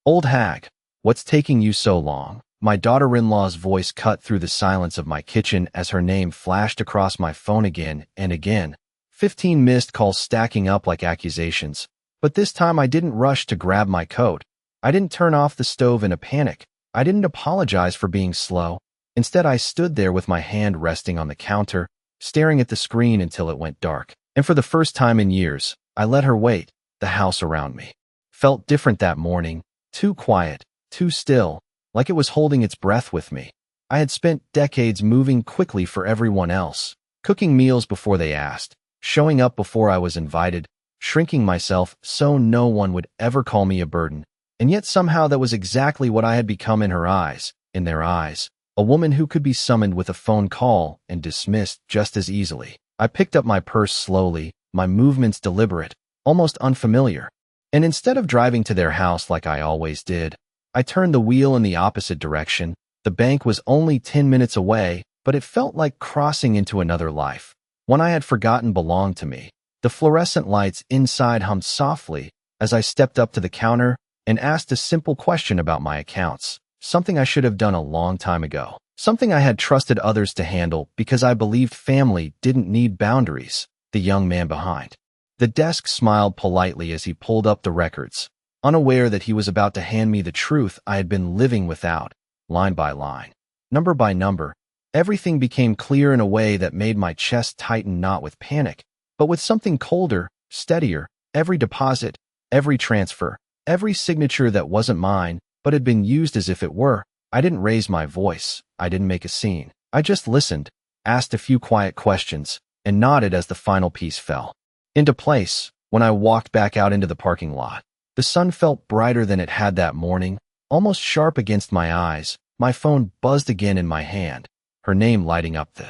Old hag, what's taking you so long? My daughter-in-law's voice cut through the silence of my kitchen as her name flashed across my phone again and again. 15 missed calls stacking up like accusations. But this time I didn't rush to grab my coat. I didn't turn off the stove in a panic. I didn't apologize for being slow. Instead, I stood there with my hand resting on the counter, staring at the screen until it went dark. And for the first time in years, I let her wait. The house around me felt different that morning, too quiet, too still, like it was holding its breath with me. I had spent decades moving quickly for everyone else, cooking meals before they asked, showing up before I was invited, shrinking myself so no one would ever call me a burden. And yet somehow that was exactly what I had become in her eyes, in their eyes, a woman who could be summoned with a phone call and dismissed just as easily. I picked up my purse slowly, my movements deliberate, almost unfamiliar. And instead of driving to their house like I always did, I turned the wheel in the opposite direction. The bank was only 10 minutes away, but it felt like crossing into another life, one I had forgotten belonged to me. The fluorescent lights inside hummed softly as I stepped up to the counter and asked a simple question about my accounts, something I should have done a long time ago, something I had trusted others to handle because I believed family didn't need boundaries. The young man behind the desk smiled politely as he pulled up the records, unaware that he was about to hand me the truth I had been living without. Line by line, number by number, everything became clear in a way that made my chest tighten, not with panic, but with something colder, steadier. Every deposit, every transfer, every signature that wasn't mine, but had been used as if it were. I didn't raise my voice. I didn't make a scene. I just listened, asked a few quiet questions, and nodded as the final piece fell into place. When I walked back out into the parking lot, the sun felt brighter than it had that morning, almost sharp against my eyes. My phone buzzed again in my hand, her name lighting up the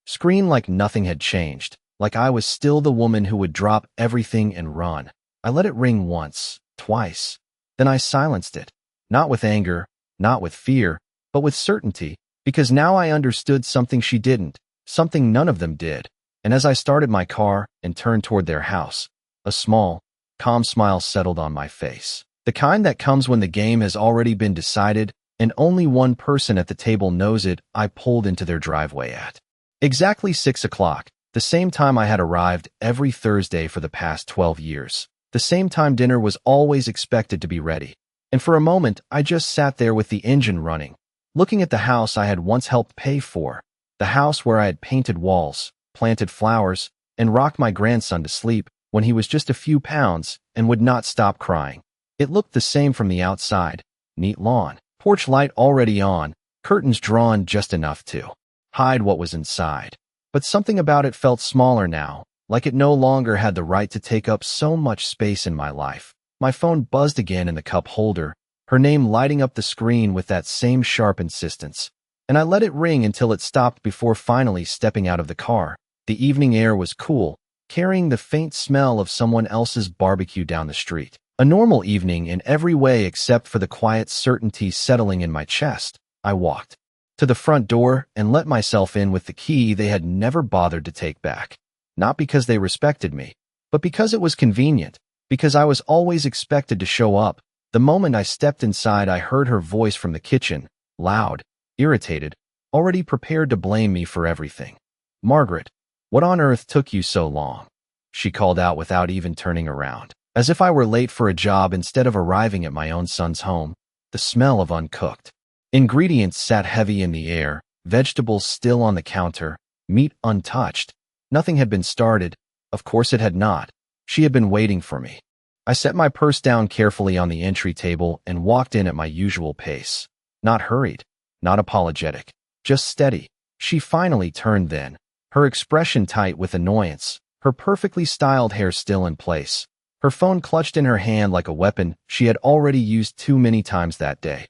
screen like nothing had changed, like I was still the woman who would drop everything and run. I let it ring once, twice. Then I silenced it, not with anger, not with fear, but with certainty, because now I understood something she didn't, something none of them did. And as I started my car and turned toward their house, a small, calm smile settled on my face. The kind that comes when the game has already been decided and only one person at the table knows it. I pulled into their driveway at exactly 6 o'clock, the same time I had arrived every Thursday for the past 12 years. The same time dinner was always expected to be ready. And for a moment, I just sat there with the engine running, looking at the house I had once helped pay for, the house where I had painted walls, planted flowers, and rocked my grandson to sleep when he was just a few pounds and would not stop crying. It looked the same from the outside. Neat lawn, porch light already on, curtains drawn just enough to hide what was inside. But something about it felt smaller now, like it no longer had the right to take up so much space in my life. My phone buzzed again in the cup holder, her name lighting up the screen with that same sharp insistence. And I let it ring until it stopped before finally stepping out of the car. The evening air was cool, carrying the faint smell of someone else's barbecue down the street. A normal evening in every way except for the quiet certainty settling in my chest. I walked to the front door and let myself in with the key they had never bothered to take back. Not because they respected me, but because it was convenient, because I was always expected to show up. The moment I stepped inside, I heard her voice from the kitchen, loud, irritated, already prepared to blame me for everything. "Margaret, what on earth took you so long?" she called out without even turning around, as if I were late for a job instead of arriving at my own son's home. The smell of uncooked ingredients sat heavy in the air, vegetables still on the counter, meat untouched. Nothing had been started. Of course it had not. She had been waiting for me. I set my purse down carefully on the entry table and walked in at my usual pace. Not hurried, not apologetic, just steady. She finally turned then, her expression tight with annoyance, her perfectly styled hair still in place, her phone clutched in her hand like a weapon she had already used too many times that day.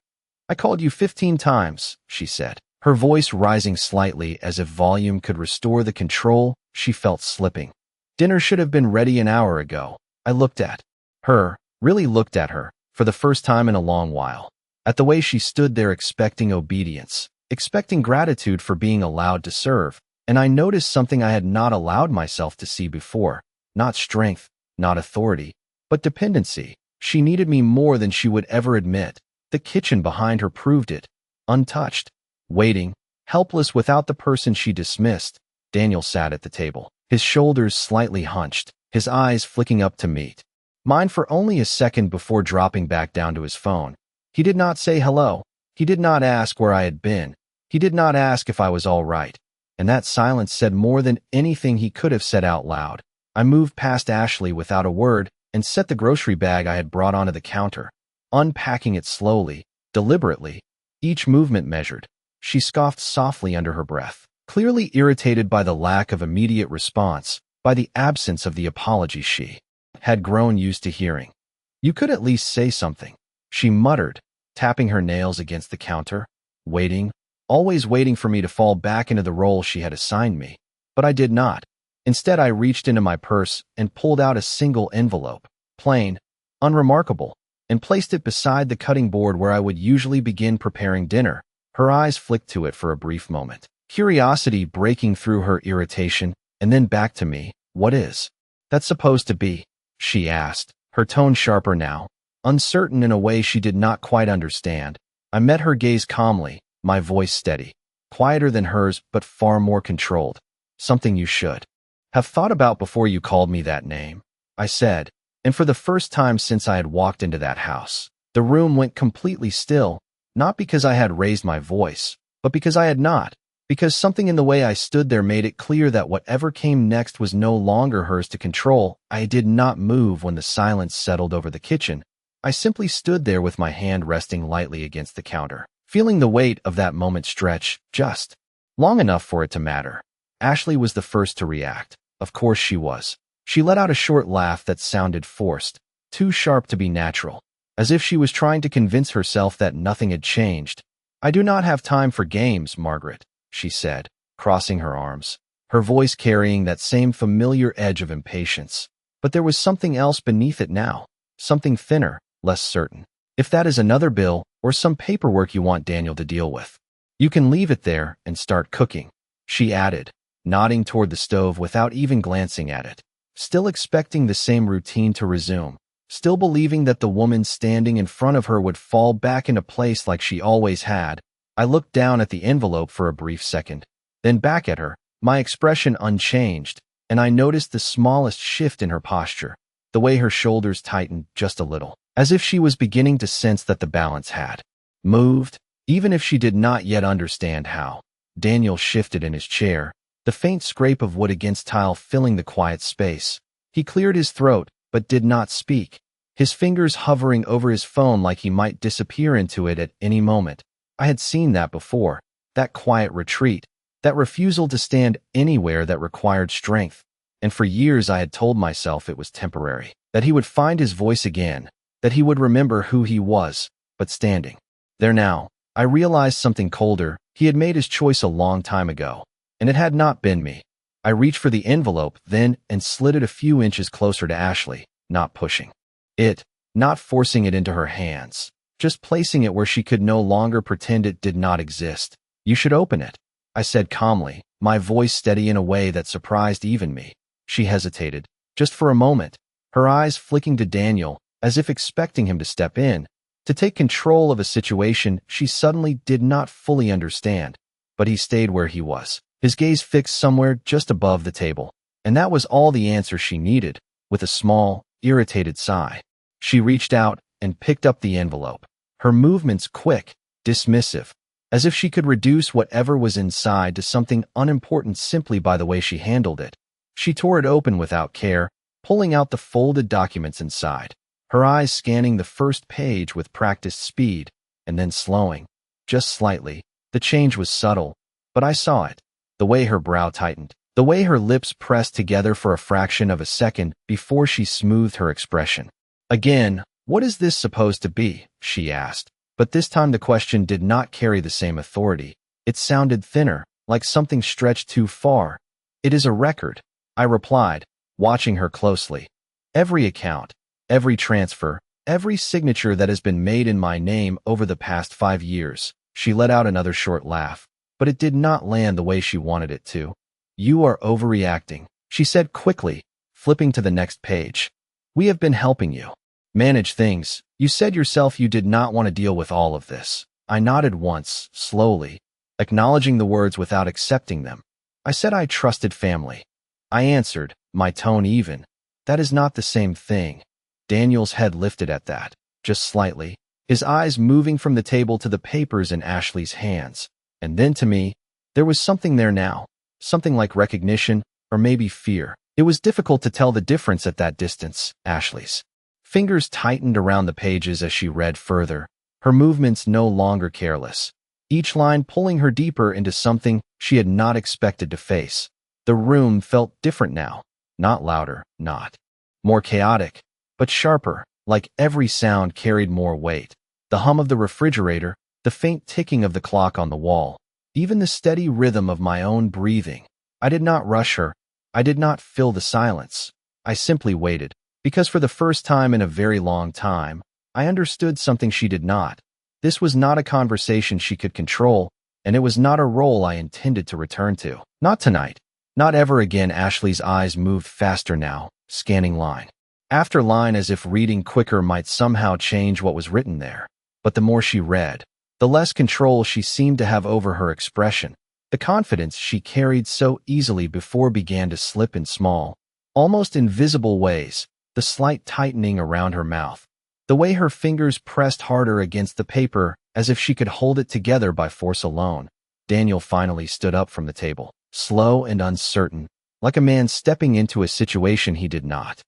"I called you 15 times, she said, her voice rising slightly as if volume could restore the control she felt slipping. "Dinner should have been ready an hour ago." I looked at her, really looked at her, for the first time in a long while, at the way she stood there expecting obedience, expecting gratitude for being allowed to serve, and I noticed something I had not allowed myself to see before, not strength, not authority, but dependency. She needed me more than she would ever admit. The kitchen behind her proved it. Untouched, waiting, helpless without the person she dismissed, Daniel sat at the table, his shoulders slightly hunched, his eyes flicking up to meet mine for only a second before dropping back down to his phone. He did not say hello. He did not ask where I had been. He did not ask if I was all right. And that silence said more than anything he could have said out loud. I moved past Ashley without a word and set the grocery bag I had brought onto the counter, unpacking it slowly, deliberately, each movement measured. She scoffed softly under her breath, clearly irritated by the lack of immediate response, by the absence of the apology she had grown used to hearing. "You could at least say something," she muttered, tapping her nails against the counter, waiting, always waiting for me to fall back into the role she had assigned me. But I did not. Instead, I reached into my purse and pulled out a single envelope, plain, unremarkable, and placed it beside the cutting board where I would usually begin preparing dinner. Her eyes flicked to it for a brief moment, curiosity breaking through her irritation, and then back to me. "What is that supposed to be?" she asked, her tone sharper now, uncertain in a way she did not quite understand. I met her gaze calmly, my voice steady, quieter than hers but far more controlled. "Something you should have thought about before you called me that name," I said, and for the first time since I had walked into that house, the room went completely still, not because I had raised my voice, but because I had not. Because something in the way I stood there made it clear that whatever came next was no longer hers to control. I did not move when the silence settled over the kitchen. I simply stood there with my hand resting lightly against the counter, feeling the weight of that moment stretch, just long enough for it to matter. Ashley was the first to react. Of course she was. She let out a short laugh that sounded forced, too sharp to be natural, as if she was trying to convince herself that nothing had changed. "I do not have time for games, Margaret," she said, crossing her arms, her voice carrying that same familiar edge of impatience. But there was something else beneath it now, something thinner, less certain. "If that is another bill or some paperwork you want Daniel to deal with, you can leave it there and start cooking," she added, nodding toward the stove without even glancing at it, still expecting the same routine to resume, still believing that the woman standing in front of her would fall back into place like she always had. I looked down at the envelope for a brief second, then back at her, my expression unchanged, and I noticed the smallest shift in her posture, the way her shoulders tightened just a little, as if she was beginning to sense that the balance had moved, even if she did not yet understand how. Daniel shifted in his chair, the faint scrape of wood against tile filling the quiet space. He cleared his throat, but did not speak, his fingers hovering over his phone like he might disappear into it at any moment. I had seen that before, that quiet retreat, that refusal to stand anywhere that required strength, and for years I had told myself it was temporary, that he would find his voice again, that he would remember who he was. But standing there now, I realized something colder. He had made his choice a long time ago, and it had not been me. I reached for the envelope then and slid it a few inches closer to Ashley, not pushing it, not forcing it into her hands, just placing it where she could no longer pretend it did not exist. "You should open it," I said calmly, my voice steady in a way that surprised even me. She hesitated, just for a moment, her eyes flicking to Daniel, as if expecting him to step in, to take control of a situation she suddenly did not fully understand. But he stayed where he was, his gaze fixed somewhere just above the table. And that was all the answer she needed. With a small, irritated sigh, she reached out and picked up the envelope, her movements quick, dismissive, as if she could reduce whatever was inside to something unimportant simply by the way she handled it. She tore it open without care, pulling out the folded documents inside, her eyes scanning the first page with practiced speed, and then slowing, just slightly. The change was subtle, but I saw it. The way her brow tightened, the way her lips pressed together for a fraction of a second before she smoothed her expression. "Again, what is this supposed to be?" she asked. But this time the question did not carry the same authority. It sounded thinner, like something stretched too far. "It is a record," I replied, watching her closely. "Every account, every transfer, every signature that has been made in my name over the past 5 years." She let out another short laugh, but it did not land the way she wanted it to. "You are overreacting," she said quickly, flipping to the next page. "We have been helping you. Manage things. You said yourself you did not want to deal with all of this. I nodded once, slowly, acknowledging the words without accepting them. I said I trusted family. I answered, my tone even. That is not the same thing. Daniel's head lifted at that, just slightly, his eyes moving from the table to the papers in Ashley's hands. And then to me, there was something there now, something like recognition, or maybe fear. It was difficult to tell the difference at that distance. Ashley's fingers tightened around the pages as she read further, her movements no longer careless, each line pulling her deeper into something she had not expected to face. The room felt different now, not louder, not more chaotic, but sharper, like every sound carried more weight. The hum of the refrigerator, the faint ticking of the clock on the wall, even the steady rhythm of my own breathing. I did not rush her. I did not fill the silence. I simply waited, because for the first time in a very long time, I understood something she did not. This was not a conversation she could control, and it was not a role I intended to return to. Not tonight. Not ever again. Ashley's eyes moved faster now, scanning line after line as if reading quicker might somehow change what was written there. But the more she read, the less control she seemed to have over her expression. The confidence she carried so easily before began to slip in small, almost invisible ways, the slight tightening around her mouth, the way her fingers pressed harder against the paper as if she could hold it together by force alone. Daniel finally stood up from the table, slow and uncertain, like a man stepping into a situation he did not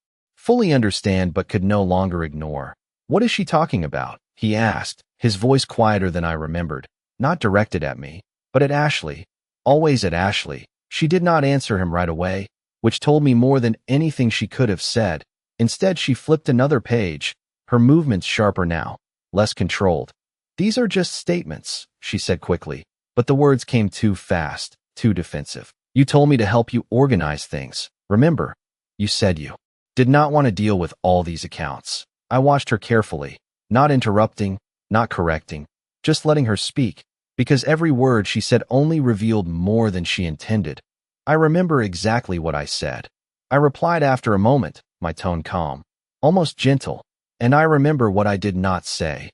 fully understand but could no longer ignore. What is she talking about? He asked, his voice quieter than I remembered, not directed at me, but at Ashley. Always at Ashley. She did not answer him right away, which told me more than anything she could have said. Instead, she flipped another page, her movements sharper now, less controlled. These are just statements, she said quickly, but the words came too fast, too defensive. You told me to help you organize things. Remember, you said you did not want to deal with all these accounts. I watched her carefully, not interrupting, not correcting, just letting her speak, because every word she said only revealed more than she intended. I remember exactly what I said. I replied after a moment, my tone calm, almost gentle, and I remember what I did not say.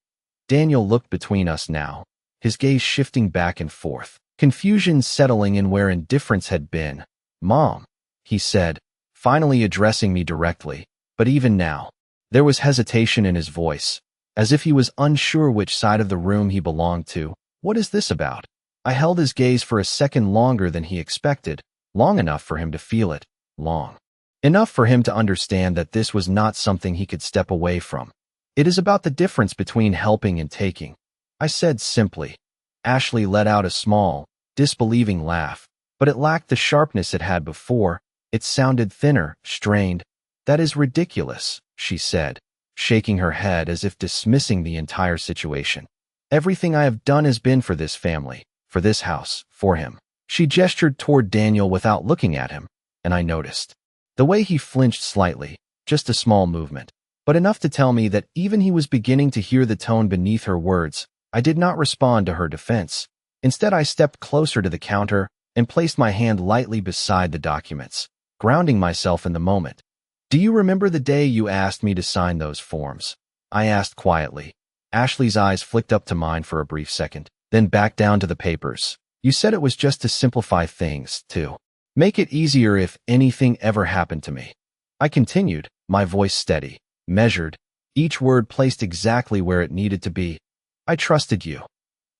Daniel looked between us now, his gaze shifting back and forth, confusion settling in where indifference had been. Mom, he said, finally addressing me directly, but even now, there was hesitation in his voice, as if he was unsure which side of the room he belonged to. What is this about? I held his gaze for a second longer than he expected, long enough for him to feel it, long enough for him to understand that this was not something he could step away from. It is about the difference between helping and taking, I said simply. Ashley let out a small, disbelieving laugh, but it lacked the sharpness it had before. It sounded thinner, strained. That is ridiculous, she said, shaking her head as if dismissing the entire situation. Everything I have done has been for this family, for this house, for him. She gestured toward Daniel without looking at him, and I noticed the way he flinched slightly, just a small movement, but enough to tell me that even he was beginning to hear the tone beneath her words. I did not respond to her defense. Instead, I stepped closer to the counter and placed my hand lightly beside the documents, grounding myself in the moment. Do you remember the day you asked me to sign those forms? I asked quietly. Ashley's eyes flicked up to mine for a brief second, then back down to the papers. You said it was just to simplify things, to make it easier if anything ever happened to me. I continued, my voice steady, measured, each word placed exactly where it needed to be. I trusted you.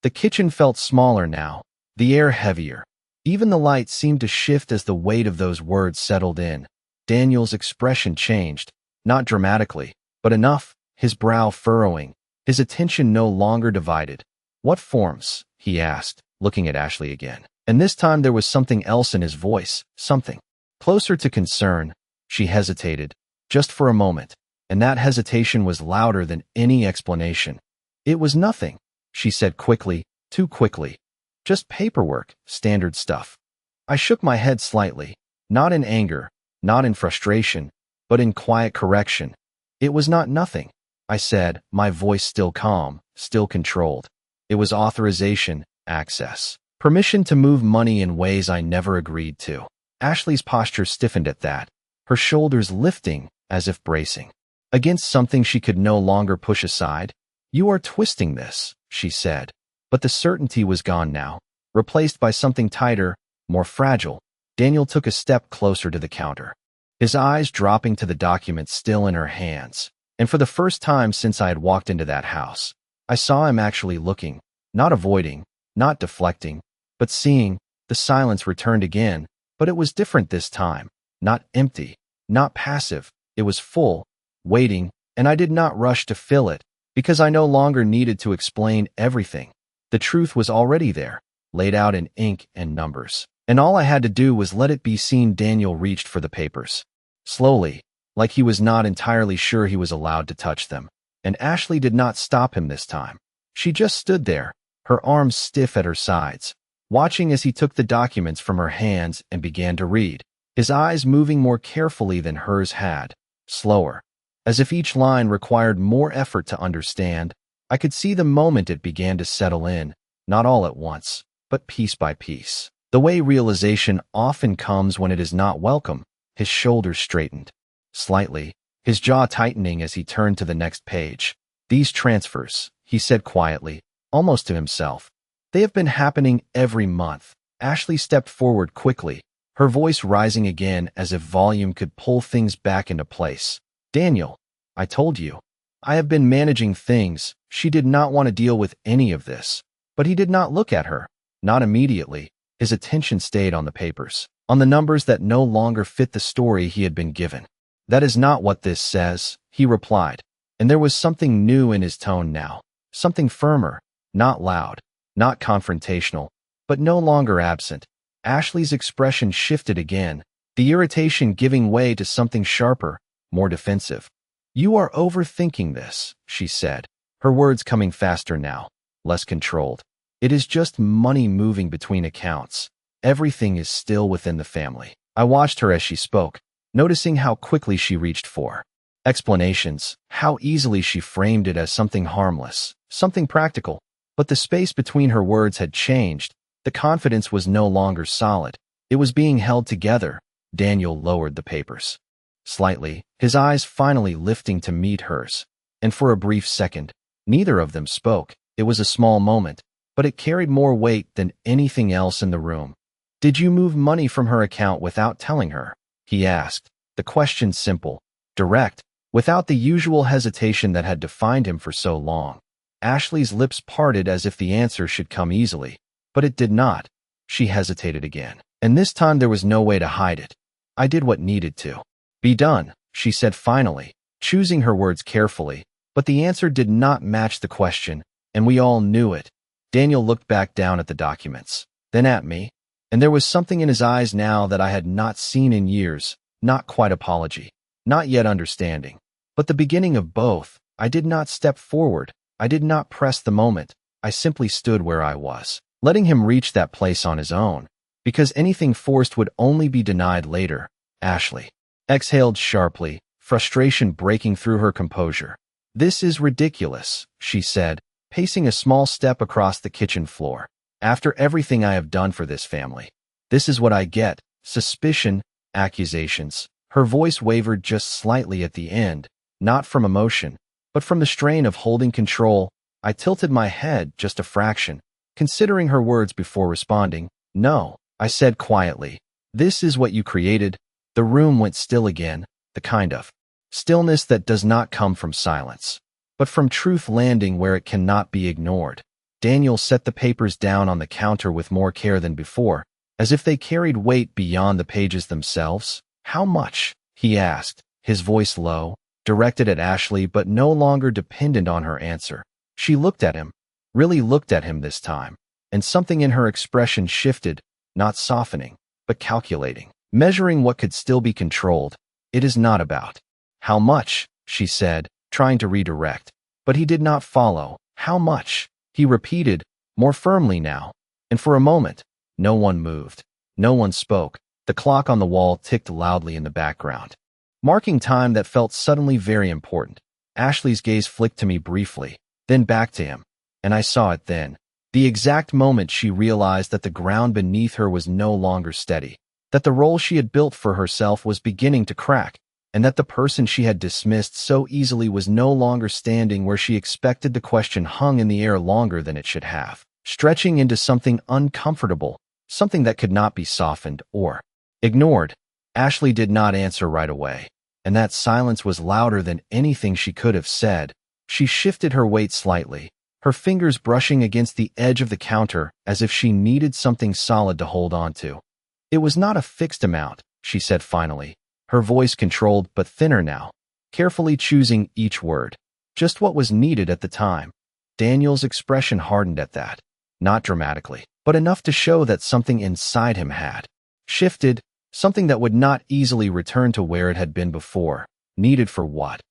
The kitchen felt smaller now, the air heavier. Even the light seemed to shift as the weight of those words settled in. Daniel's expression changed, not dramatically, but enough, his brow furrowing, his attention no longer divided. What forms? He asked, looking at Ashley again. And this time there was something else in his voice, something closer to concern. She hesitated, just for a moment, and that hesitation was louder than any explanation. It was nothing, she said quickly, too quickly. Just paperwork, standard stuff. I shook my head slightly, not in anger, not in frustration, but in quiet correction. It was not nothing, I said, my voice still calm, still controlled. It was authorization, access, permission to move money in ways I never agreed to. Ashley's posture stiffened at that, her shoulders lifting as if bracing. against something she could no longer push aside. "You are twisting this," she said. But the certainty was gone now, replaced by something tighter, more fragile. Daniel took a step closer to the counter, his eyes dropping to the document still in her hands. And for the first time since I had walked into that house, I saw him actually looking, not avoiding, not deflecting, but seeing. The silence returned again, but it was different this time. Not empty, not passive. It was full, waiting, and I did not rush to fill it, because I no longer needed to explain everything. The truth was already there, laid out in ink and numbers. And all I had to do was let it be seen. Daniel reached for the papers. Slowly, like he was not entirely sure he was allowed to touch them. And Ashley did not stop him this time. She just stood there, her arms stiff at her sides, watching as he took the documents from her hands and began to read, his eyes moving more carefully than hers had, slower, as if each line required more effort to understand. I could see the moment it began to settle in, not all at once, but piece by piece. The way realization often comes when it is not welcome. His shoulders straightened slightly, his jaw tightening as he turned to the next page. "These transfers," he said quietly, almost to himself. "They have been happening every month." Ashley stepped forward quickly, her voice rising again as if volume could pull things back into place. "Daniel, I told you. I have been managing things." She did not want to deal with any of this, but he did not look at her, not immediately. His attention stayed on the papers, on the numbers that no longer fit the story he had been given. "That is not what this says," he replied, and there was something new in his tone now, something firmer, not loud, not confrontational, but no longer absent. Ashley's expression shifted again, the irritation giving way to something sharper, more defensive. "You are overthinking this," she said, her words coming faster now, less controlled. "It is just money moving between accounts. Everything is still within the family." I watched her as she spoke, noticing how quickly she reached for explanations, how easily she framed it as something harmless, something practical. But the space between her words had changed. The confidence was no longer solid. It was being held together. Daniel lowered the papers slightly, his eyes finally lifting to meet hers. And for a brief second, neither of them spoke. It was a small moment, but it carried more weight than anything else in the room. "Did you move money from her account without telling her?" he asked, the question simple, direct, without the usual hesitation that had defined him for so long. Ashley's lips parted as if the answer should come easily, but it did not. She hesitated again, and this time there was no way to hide it. "I did what needed to be done," she said finally, choosing her words carefully, but the answer did not match the question, and we all knew it. Daniel looked back down at the documents, then at me, and there was something in his eyes now that I had not seen in years, not quite apology, not yet understanding, but the beginning of both. I did not step forward. I did not press the moment. I simply stood where I was, letting him reach that place on his own, because anything forced would only be denied later. Ashley exhaled sharply, frustration breaking through her composure. "This is ridiculous," she said, pacing a small step across the kitchen floor. "After everything I have done for this family, this is what I get: suspicion, accusations." Her voice wavered just slightly at the end, not from emotion, but from the strain of holding control. I tilted my head just a fraction, considering her words before responding. "No," I said quietly. "This is what you created." The room went still again, the kind of stillness that does not come from silence, but from truth landing where it cannot be ignored. Daniel set the papers down on the counter with more care than before, as if they carried weight beyond the pages themselves. "How much?" he asked, his voice low, directed at Ashley but no longer dependent on her answer. She looked at him, really looked at him this time, and something in her expression shifted, not softening, but calculating, measuring what could still be controlled. "It is not about how much," she said, trying to redirect, but he did not follow. "How much?" he repeated, more firmly now, and for a moment, no one moved, no one spoke. The clock on the wall ticked loudly in the background, marking time that felt suddenly very important. Ashley's gaze flicked to me briefly, then back to him, and I saw it then. The exact moment she realized that the ground beneath her was no longer steady, that the role she had built for herself was beginning to crack. and that the person she had dismissed so easily was no longer standing where she expected. The question hung in the air longer than it should have, stretching into something uncomfortable, something that could not be softened or ignored. Ashley did not answer right away, and that silence was louder than anything she could have said. She shifted her weight slightly, her fingers brushing against the edge of the counter as if she needed something solid to hold on to. It was not a fixed amount, she said finally, her voice controlled but thinner now, carefully choosing each word. Just what was needed at the time. Daniel's expression hardened at that, not dramatically, but enough to show that something inside him had shifted, something that would not easily return to where it had been before. Needed for what?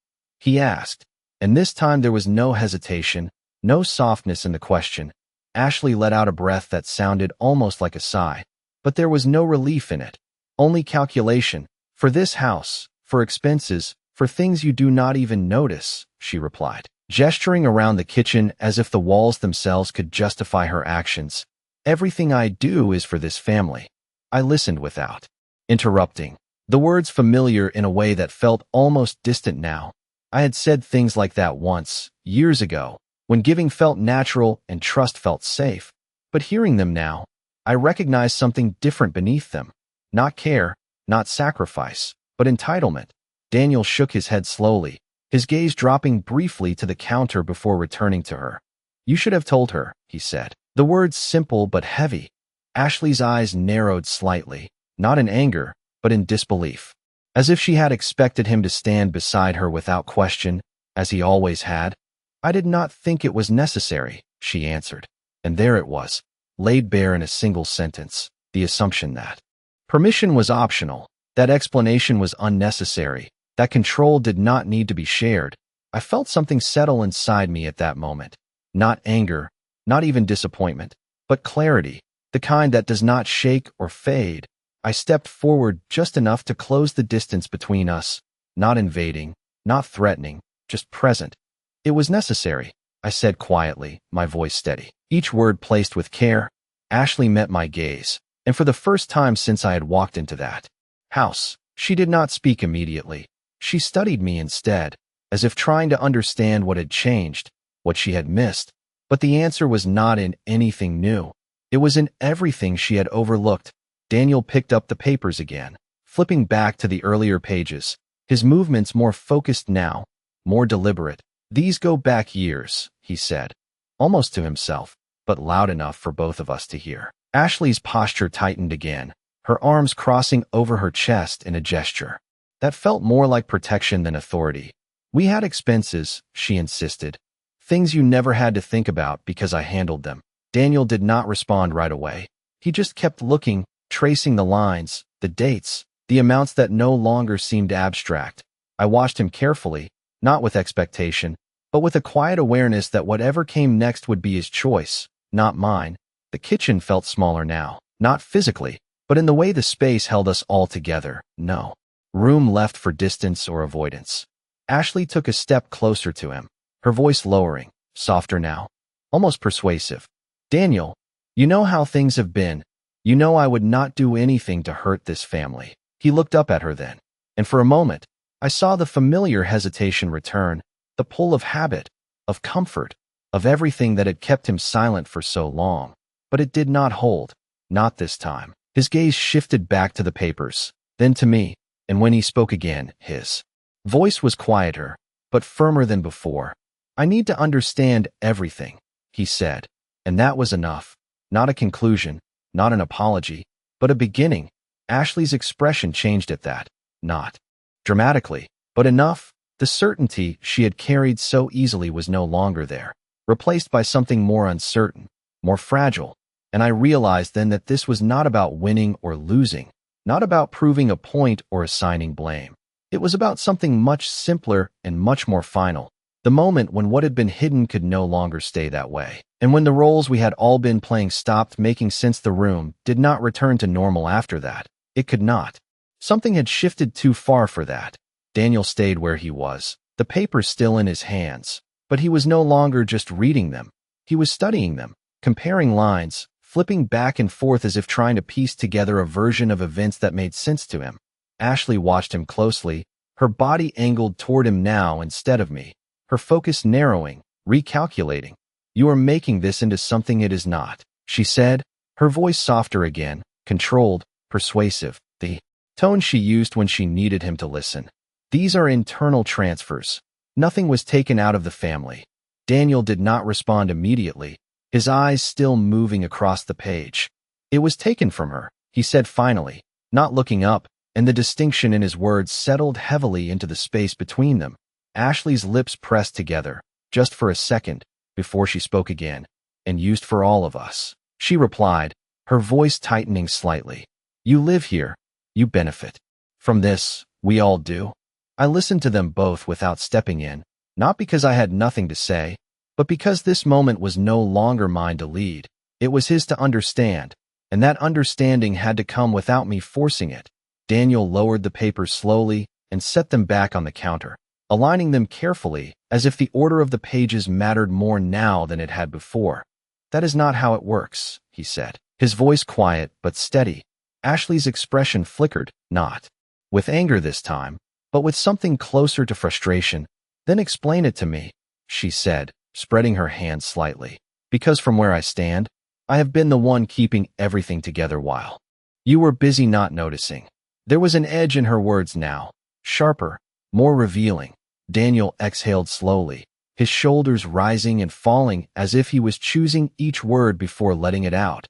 He asked, and this time there was no hesitation, no softness in the question. Ashley let out a breath that sounded almost like a sigh, but there was no relief in it, only calculation. For this house, for expenses, for things you do not even notice, she replied, gesturing around the kitchen as if the walls themselves could justify her actions. Everything I do is for this family. I listened without interrupting, the words familiar in a way that felt almost distant now. I had said things like that once, years ago, when giving felt natural and trust felt safe. But hearing them now, I recognized something different beneath them. Not care, not sacrifice, but entitlement. Daniel shook his head slowly, his gaze dropping briefly to the counter before returning to her. You should have told her, he said. The words simple but heavy. Ashley's eyes narrowed slightly, not in anger, but in disbelief. As if she had expected him to stand beside her without question, as he always had. I did not think it was necessary, she answered. And there it was, laid bare in a single sentence, the assumption that permission was optional, that explanation was unnecessary, that control did not need to be shared. I felt something settle inside me at that moment. Not anger, not even disappointment, but clarity, the kind that does not shake or fade. I stepped forward just enough to close the distance between us, not invading, not threatening, just present. It was necessary, I said quietly, my voice steady, each word placed with care. Ashley met my gaze, and for the first time since I had walked into that house, she did not speak immediately. She studied me instead, as if trying to understand what had changed, what she had missed. But the answer was not in anything new. It was in everything she had overlooked. Daniel picked up the papers again, flipping back to the earlier pages, his movements more focused now, more deliberate. These go back years, he said, almost to himself, but loud enough for both of us to hear. Ashley's posture tightened again, her arms crossing over her chest in a gesture that felt more like protection than authority. We had expenses, she insisted, things you never had to think about because I handled them. Daniel did not respond right away. He just kept looking, tracing the lines, the dates, the amounts that no longer seemed abstract. I watched him carefully, not with expectation, but with a quiet awareness that whatever came next would be his choice, not mine. The kitchen felt smaller now, not physically, but in the way the space held us all together. No room left for distance or avoidance. Ashley took a step closer to him, her voice lowering, softer now, almost persuasive. Daniel, you know how things have been. You know I would not do anything to hurt this family. He looked up at her then, and for a moment, I saw the familiar hesitation return, the pull of habit, of comfort, of everything that had kept him silent for so long. But it did not hold, not this time. His gaze shifted back to the papers, then to me, and when he spoke again, his voice was quieter, but firmer than before. I need to understand everything, he said, and that was enough. Not a conclusion, not an apology, but a beginning. Ashley's expression changed at that, not dramatically, but enough. The certainty she had carried so easily was no longer there, replaced by something more uncertain, more fragile. And I realized then that this was not about winning or losing, not about proving a point or assigning blame. It was about something much simpler and much more final. The moment when what had been hidden could no longer stay that way. And when the roles we had all been playing stopped making sense, the room did not return to normal after that. It could not. Something had shifted too far for that. Daniel stayed where he was, the papers still in his hands. But he was no longer just reading them. He was studying them, comparing lines, flipping back and forth as if trying to piece together a version of events that made sense to him. Ashley watched him closely, her body angled toward him now instead of me, her focus narrowing, recalculating. "You are making this into something it is not," she said, her voice softer again, controlled, persuasive, the tone she used when she needed him to listen. "These are internal transfers. Nothing was taken out of the family." Daniel did not respond immediately, his eyes still moving across the page. "It was taken from her," he said finally, not looking up, and the distinction in his words settled heavily into the space between them. Ashley's lips pressed together, just for a second, before she spoke again. "And used for all of us," she replied, her voice tightening slightly. "You live here. You benefit from this. We all do." I listened to them both without stepping in, not because I had nothing to say, but because this moment was no longer mine to lead. It was his to understand, and that understanding had to come without me forcing it. Daniel lowered the papers slowly and set them back on the counter, aligning them carefully as if the order of the pages mattered more now than it had before. "That is not how it works," he said, his voice quiet but steady. Ashley's expression flickered, not with anger this time, but with something closer to frustration. "Then explain it to me," she said, spreading her hands slightly. "Because from where I stand, I have been the one keeping everything together while you were busy not noticing." There was an edge in her words now, sharper, more revealing. Daniel exhaled slowly, his shoulders rising and falling as if he was choosing each word before letting it out.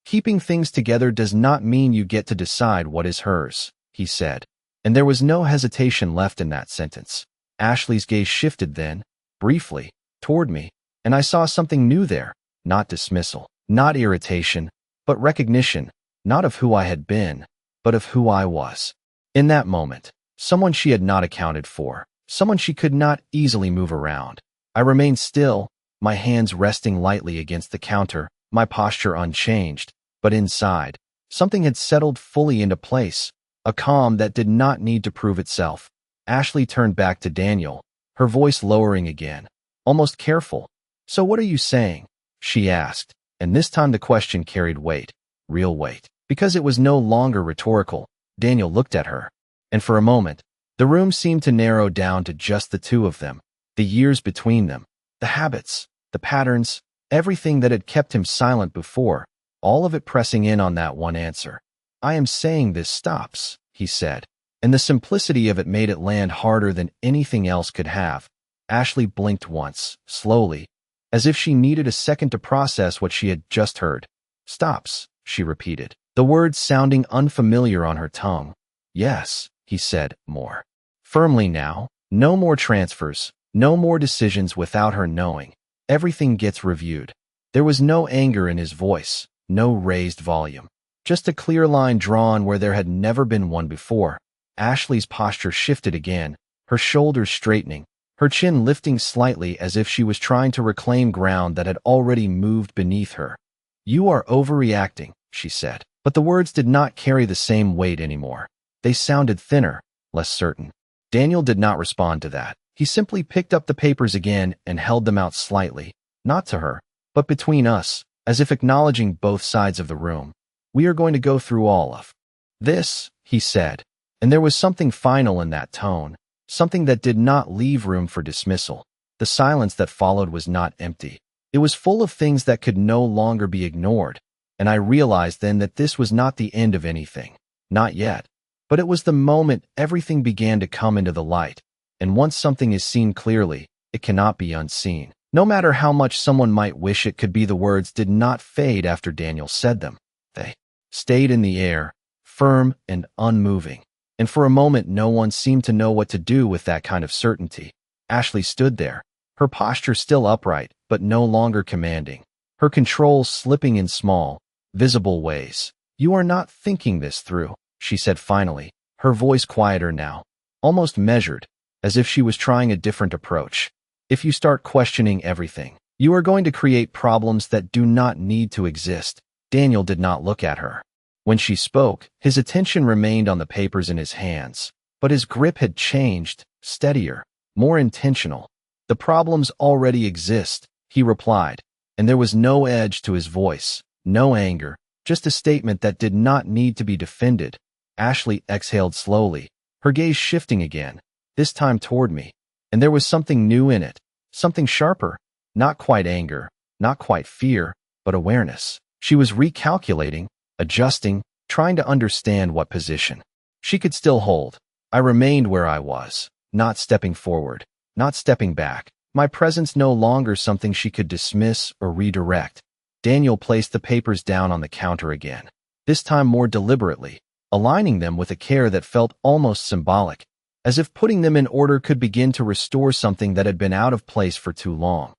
"Keeping things together does not mean you get to decide what is hers," he said, and there was no hesitation left in that sentence. Ashley's gaze shifted then, briefly, toward me, and I saw something new there, not dismissal, not irritation, but recognition, not of who I had been, but of who I was. In that moment, someone she had not accounted for, someone she could not easily move around. I remained still, my hands resting lightly against the counter, my posture unchanged, but inside, something had settled fully into place, a calm that did not need to prove itself. Ashley turned back to Daniel, her voice lowering again, almost careful. "So what are you saying?" she asked, and this time the question carried weight, real weight. Because it was no longer rhetorical, Daniel looked at her, and for a moment, the room seemed to narrow down to just the two of them, the years between them, the habits, the patterns, everything that had kept him silent before, all of it pressing in on that one answer. "I am saying this stops," he said, and the simplicity of it made it land harder than anything else could have. Ashley blinked once, slowly, as if she needed a second to process what she had just heard. "Stops," she repeated, the words sounding unfamiliar on her tongue. "Yes," he said, more firmly now. "No more transfers, no more decisions without her knowing. Everything gets reviewed." There was no anger in his voice, no raised volume, just a clear line drawn where there had never been one before. Ashley's posture shifted again, her shoulders straightening, her chin lifting slightly as if she was trying to reclaim ground that had already moved beneath her. "You are overreacting," she said, but the words did not carry the same weight anymore. They sounded thinner, less certain. Daniel did not respond to that. He simply picked up the papers again and held them out slightly, not to her, but between us, as if acknowledging both sides of the room. "We are going to go through all of this," he said, and there was something final in that tone, something that did not leave room for dismissal. The silence that followed was not empty. It was full of things that could no longer be ignored, and I realized then that this was not the end of anything. Not yet. But it was the moment everything began to come into the light, and once something is seen clearly, it cannot be unseen. No matter how much someone might wish it could be, the words did not fade after Daniel said them. They stayed in the air, firm and unmoving, and for a moment no one seemed to know what to do with that kind of certainty. Ashley stood there, her posture still upright, but no longer commanding, her control slipping in small, visible ways. "You are not thinking this through," she said finally, her voice quieter now, almost measured, as if she was trying a different approach. "If you start questioning everything, you are going to create problems that do not need to exist." Daniel did not look at her. When she spoke, his attention remained on the papers in his hands, but his grip had changed, steadier, more intentional. "The problems already exist," he replied, and there was no edge to his voice, no anger, just a statement that did not need to be defended. Ashley exhaled slowly, her gaze shifting again, this time toward me, and there was something new in it, something sharper, not quite anger, not quite fear, but awareness. She was recalculating, adjusting, trying to understand what position she could still hold. I remained where I was, not stepping forward, not stepping back. My presence no longer something she could dismiss or redirect. Daniel placed the papers down on the counter again, this time more deliberately, aligning them with a care that felt almost symbolic, as if putting them in order could begin to restore something that had been out of place for too long.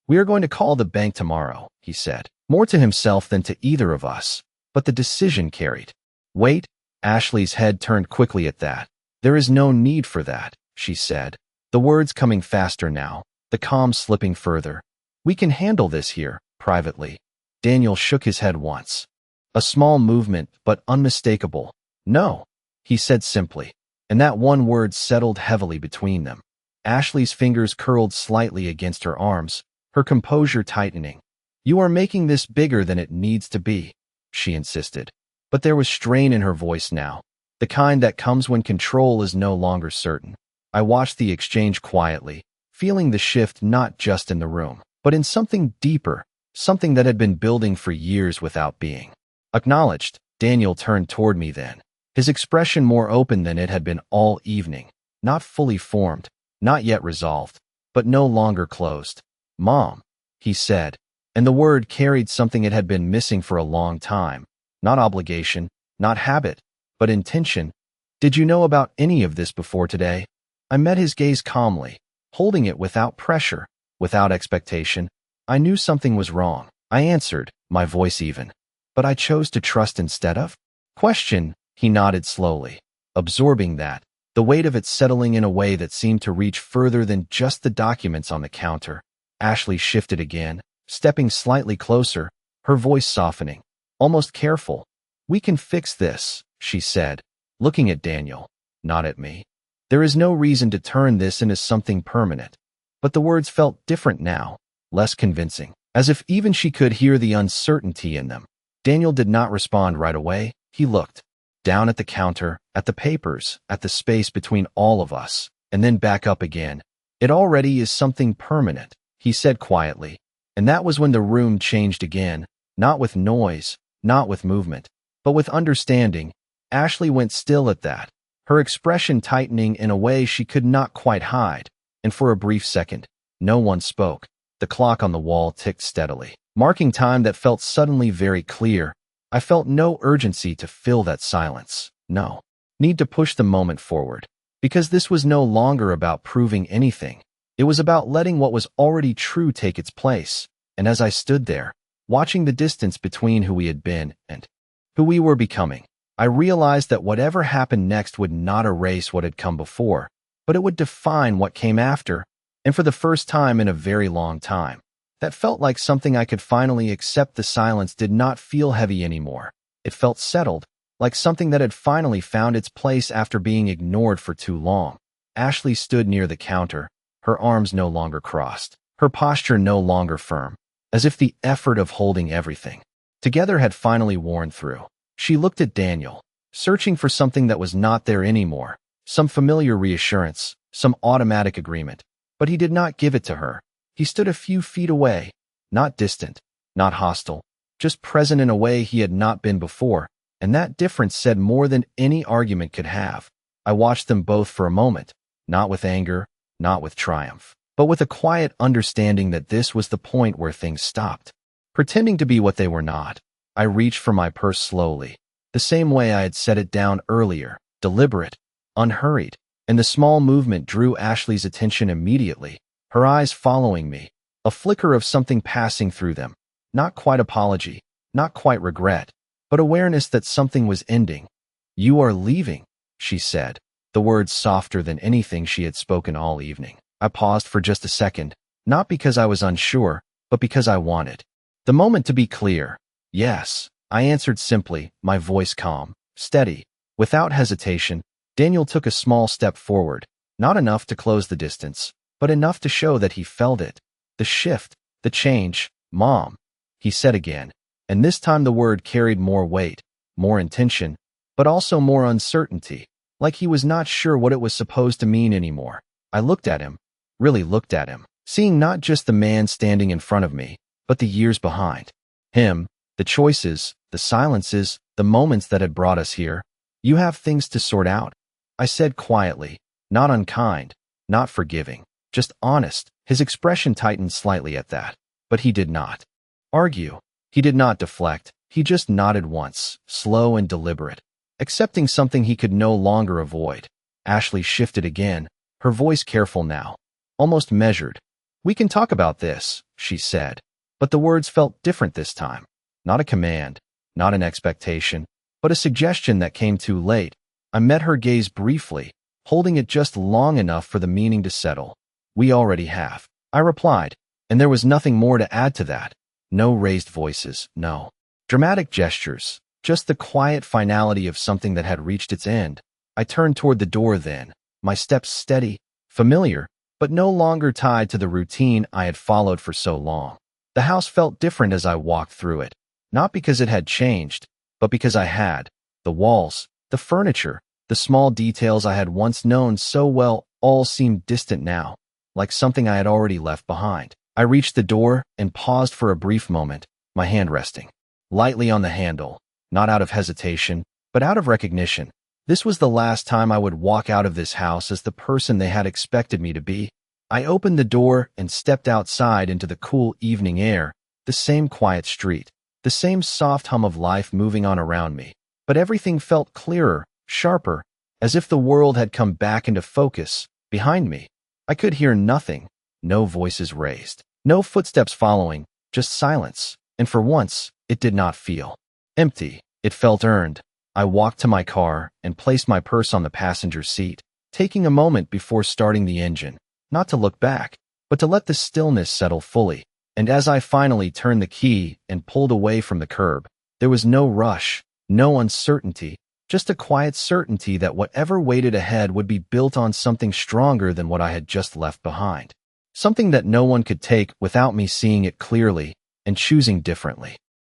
"We are going to call the bank tomorrow," he said, more to himself than to either of us, but the decision carried. "Wait," Ashley's head turned quickly at that. "There is no need for that," she said, the words coming faster now, the calm slipping further. "We can handle this here, privately." Daniel shook his head once. A small movement, but unmistakable. "No," he said simply, and that one word settled heavily between them. Ashley's fingers curled slightly against her arms, her composure tightening. "You are making this bigger than it needs to be," she insisted. But there was strain in her voice now, the kind that comes when control is no longer certain. I watched the exchange quietly, feeling the shift not just in the room, but in something deeper, something that had been building for years without being acknowledged. Daniel turned toward me then, his expression more open than it had been all evening, not fully formed, not yet resolved, but no longer closed. "Mom," he said, and the word carried something it had been missing for a long time. Not obligation, not habit, but intention. "Did you know about any of this before today?" I met his gaze calmly, holding it without pressure, without expectation. "I knew something was wrong," I answered, my voice even. "But I chose to trust instead of?" "Question," he nodded slowly, absorbing that, the weight of it settling in a way that seemed to reach further than just the documents on the counter. Ashley shifted again, stepping slightly closer, her voice softening, almost careful. "We can fix this," she said, looking at Daniel, not at me. "There is no reason to turn this into something permanent." But the words felt different now, less convincing, as if even she could hear the uncertainty in them. Daniel did not respond right away. He looked down at the counter, at the papers, at the space between all of us, and then back up again. "It already is something permanent," he said quietly, and that was when the room changed again, not with noise, not with movement, but with understanding. Ashley went still at that, her expression tightening in a way she could not quite hide, and for a brief second, no one spoke. The clock on the wall ticked steadily, marking time that felt suddenly very clear. I felt no urgency to fill that silence, no need to push the moment forward, because this was no longer about proving anything. It was about letting what was already true take its place. And as I stood there, watching the distance between who we had been and who we were becoming, I realized that whatever happened next would not erase what had come before, but it would define what came after. And for the first time in a very long time, that felt like something I could finally accept. The silence did not feel heavy anymore. It felt settled, like something that had finally found its place after being ignored for too long. Ashley stood near the counter, her arms no longer crossed, her posture no longer firm, as if the effort of holding everything together had finally worn through. She looked at Daniel, searching for something that was not there anymore, some familiar reassurance, some automatic agreement, but he did not give it to her. He stood a few feet away, not distant, not hostile, just present in a way he had not been before, and that difference said more than any argument could have. I watched them both for a moment, not with anger, not with triumph, but with a quiet understanding that this was the point where things stopped pretending to be what they were not. I reached for my purse slowly, the same way I had set it down earlier, deliberate, unhurried, and the small movement drew Ashley's attention immediately, her eyes following me, a flicker of something passing through them, not quite apology, not quite regret, but awareness that something was ending. "You are leaving," she said, the words softer than anything she had spoken all evening. I paused for just a second, not because I was unsure, but because I wanted the moment to be clear. "Yes," I answered simply, my voice calm, steady, without hesitation. Daniel took a small step forward, not enough to close the distance, but enough to show that he felt it. "The shift, the change, Mom," he said again, and this time the word carried more weight, more intention, but also more uncertainty. like he was not sure what it was supposed to mean anymore. I looked at him, really looked at him, seeing not just the man standing in front of me, but the years behind him, the choices, the silences, the moments that had brought us here. You have things to sort out, I said quietly, not unkind, not forgiving, just honest. His expression tightened slightly at that, but he did not argue. He did not deflect. He just nodded once, slow and deliberate, accepting something he could no longer avoid. Ashley shifted again, her voice careful now, almost measured. We can talk about this, she said, but the words felt different this time. Not a command, not an expectation, but a suggestion that came too late. I met her gaze briefly, holding it just long enough for the meaning to settle. We already have, I replied, and there was nothing more to add to that. No raised voices, no dramatic gestures, just the quiet finality of something that had reached its end. I turned toward the door then, my steps steady, familiar, but no longer tied to the routine I had followed for so long. The house felt different as I walked through it, not because it had changed, but because I had. The walls, the furniture, the small details I had once known so well all seemed distant now, like something I had already left behind. I reached the door and paused for a brief moment, my hand resting lightly on the handle, not out of hesitation, but out of recognition. This was the last time I would walk out of this house as the person they had expected me to be. I opened the door and stepped outside into the cool evening air, the same quiet street, the same soft hum of life moving on around me. But everything felt clearer, sharper, as if the world had come back into focus. Behind me, I could hear nothing, no voices raised, no footsteps following, just silence. And for once, it did not feel empty. It felt earned. I walked to my car and placed my purse on the passenger seat, taking a moment before starting the engine, not to look back, but to let the stillness settle fully. And as I finally turned the key and pulled away from the curb, there was no rush, no uncertainty, just a quiet certainty that whatever waited ahead would be built on something stronger than what I had just left behind. Something that no one could take without me seeing it clearly and choosing differently.